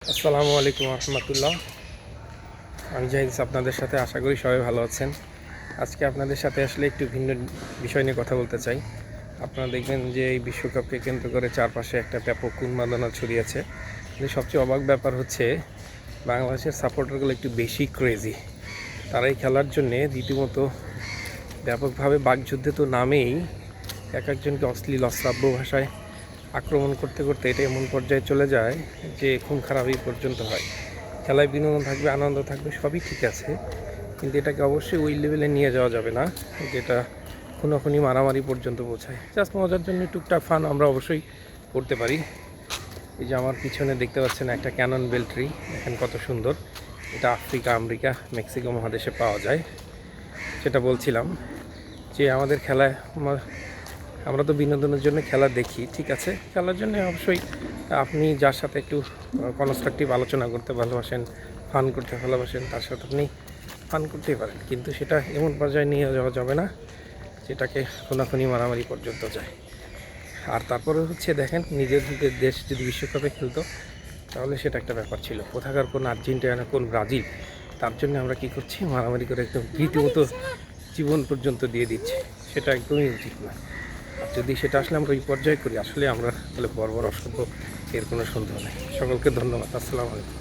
আসসালামু আলাইকুম রহমতুল্লাহ। আমি জাহিদ আপনাদের সাথে, আশা করি সবাই ভালো আছেন। আজকে আপনাদের সাথে আসলে একটু ভিন্ন বিষয় নিয়ে কথা বলতে চাই। আপনারা দেখবেন যে এই বিশ্বকাপকে কেন্দ্র করে চারপাশে একটা ব্যাপক উন্মাদনা ছড়িয়েছে। কিন্তু সবচেয়ে অবাক ব্যাপার হচ্ছে বাংলাদেশের সাপোর্টারগুলো একটু বেশি ক্রেজি। তারা এই খেলার জন্যে রীতিমতো ব্যাপকভাবে বাকযুদ্ধে তো নামেই এক একজনকে অশ্লীল অশ্রাব্য ভাষায় আক্রমণ করতে করতে এটা এমন পর্যায়ে চলে যায় যে খুন খারাপই পর্যন্ত হয়। খেলায় বিনোদন থাকবে, আনন্দ থাকবে, সবই ঠিক আছে, কিন্তু এটাকে অবশ্যই ওই লেভেলে নিয়ে যাওয়া যাবে না যেটা খুনোখুনি মারামারি পর্যন্ত পৌঁছায়। জাস্ট মজার জন্য টুকটাক ফান আমরা অবশ্যই করতে পারি। এই যে আমার পিছনে দেখতে পাচ্ছেন একটা ক্যানন বেল ট্রি, দেখেন কত সুন্দর। এটা আফ্রিকা, আমেরিকা, মেক্সিকো মহাদেশে পাওয়া যায়। সেটা বলছিলাম যে আমাদের খেলায় আমরা তো বিনোদনের জন্য খেলা দেখি, ঠিক আছে, খেলার জন্য অবশ্যই আপনি যার সাথে একটু কনস্ট্রাকটিভ আলোচনা করতে ভালোবাসেন, ফান করতে ভালোবাসেন, তার সাথে আপনি ফান করতেই পারেন, কিন্তু সেটা এমন পর্যায়ে নিয়ে যাওয়া যাবে না যেটাকে খুনাখুনি মারামারি পর্যন্ত যায়। আর তারপরে হচ্ছে দেখেন, নিজেদের দেশ যদি বিশ্বকাপে খেলতো তাহলে সেটা একটা ব্যাপার ছিল। কোথাকার কোন আর্জেন্টিনা, কোন ব্রাজিল, তার জন্য আমরা কী করছি, মারামারি করে একদম রীতিমতো জীবন পর্যন্ত দিয়ে দিচ্ছি। সেটা একদমই উচিত না। আর যদি সেটা আসলে আমরা ওই পর্যায়ে করি, আসলে আমরা তাহলে বর্বর অসভ্য, এর কোনো সন্দেহ নেই। সকলকে ধন্যবাদ। আসসালামু আলাইকুম।